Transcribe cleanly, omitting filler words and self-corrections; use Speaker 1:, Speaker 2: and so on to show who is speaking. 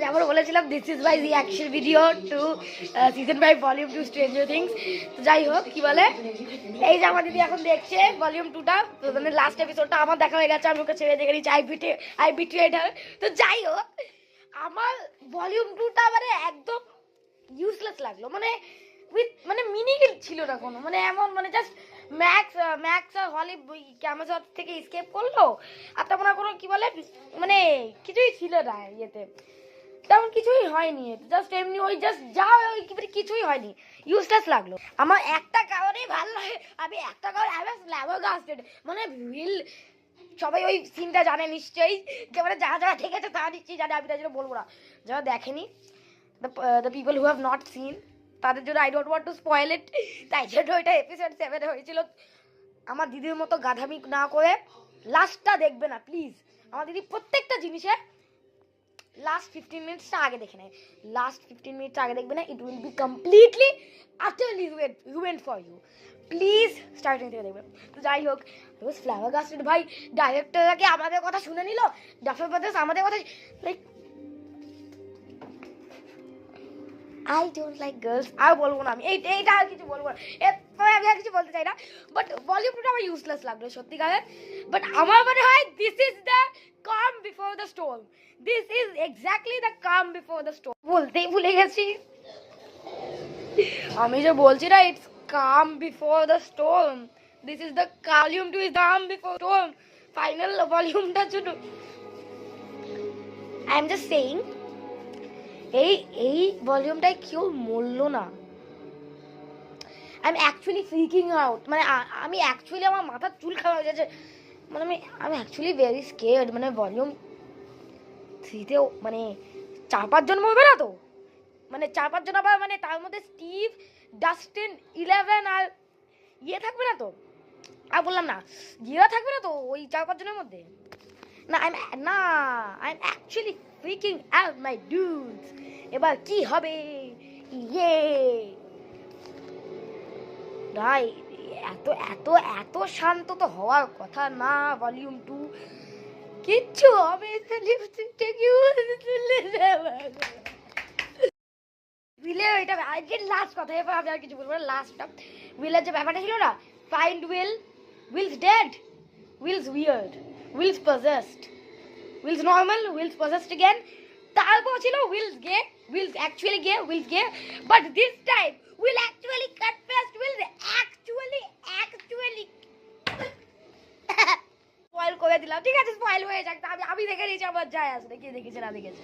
Speaker 1: যেমন বলেছিলাম this is my reaction video to season 5 volume 2 Stranger Things. তো যাই হোক, কি বলে, এই যে আমার দিদি এখন দেখছে ভলিউম 2টা, মানে লাস্ট এপিসোডটা আমার দেখা হয়ে গেছে, আমি ওকে ছেড়ে দেখে নিচ্ছি, আই বিট্রেড হার। তো যাই হোক, আমার ভলিউম 2টা মানে একদম ইউজলেস লাগলো, মানে উইথ মানে মিনিং ছিল না কোনো, মানে এমন মানে জাস্ট ম্যাক্স আর হলি ক্যামাজট থেকে স্কেপ করলো, আর তেমন কোনো কি বলে মানে কিছুই ছিল না ইয়েতে, তেমন কিছুই হয়নি, জাস্ট এমনি ওই জাস্ট যা ওই কিছুই হয়নি, ইউজলেস লাগলো। আমার একটা কারণেই ভালো লাগে, আমি একটা কারণ ফ্ল্যাবারগাস্টেড, মানে রিল সবাই ওই সিনটা জানে নিশ্চয়ই, মানে যারা যারা দেখেছে তারা নিশ্চয়ই জানে, আমি তাই জন্য বলবো না। যারা দেখেনি, the people who have not seen, তাদের জন্য I don't want to spoil it, তাই জন্য ওইটা এপিসোড 7 হয়েছিল। আমার দিদির মতো গাধামি না করে লাস্টটা দেখবে না প্লিজ। আমার দিদি প্রত্যেকটা জিনিসে লাস্ট 15 মিনিটসটা আগে দেখে নেয়, লাস্ট 15 মিনিটস আগে দেখবে না, it will be completely utterly ruined for you. Please starting থেকে দেখবেন। তো যাই হোক, ফ্ল্যাবারগাস্টেড ভাই, ডাইরেক্টরকে আমাদের কথা শুনে নিল, ডাফার ব্রাদার্স আমাদের কথা, like I don't like girls. আর বলবো না আমি, এইটা আর কিছু বলবো না, এরপরে আমি আর কিছু বলতে চাই না। বাট ভলিউম 2টা আমার ইউজলেস লাগলো সত্যিকারের। বাট আমার মনে হয় this is the calm before the storm, this is exactly the calm before the storm. বলতেই ভুলে গেছি, আমি যে বলছি না, it's calm before the storm, this is the volume 2 is calm before storm, final ভলিউমটা জন্য আই এম জাস্ট সেইং, এই ভলিউমটায় কেউ মরলো না। I am actually freaking out, মানে আমি অ্যাকচুয়ালি আমার মাথার চুল খারাপ হয়ে যাচ্ছে, মানে আমি অ্যাকচুয়ালি ভেরি স্কেয়ার্ড। মানে ভলিউম 3তেও মানে 4-5 জন মরবে না তো, মানে 4-5 জন, আবার মানে তার মধ্যে স্টিভ, ডাস্টিন, 11 আর ইয়ে থাকবে না তো, আর বললাম না ইয়ে থাকবে না তো ওই 4-5 জনের মধ্যে, না I am actually freaking out my dudes. এবার কি হবে, ইয়ে ভাই, এত এত এত শান্ত তো হওয়ার কথা না ভলিউম 2, কিচ্ছু হবে উইলের এটা আজকের লাস্ট কথা, এরপর আমি আর কিছু বলবো না। লাস্টটা উইলের যে ব্যাপারটা ছিল না, find Will's dead, Will's weird, Will's possessed, Will's normal, Will's possessed again, তারপর ছিল Will's gay, Will's actually gay, Will's gay, but this time Will actually confessed, Will's actually spoil করে দিলাম, ঠিক আছে স্পয়েল হয়ে যাক, আমি দেখে নিয়েছি, আমার যায় আসলে কে দেখেছে না দেখেছে।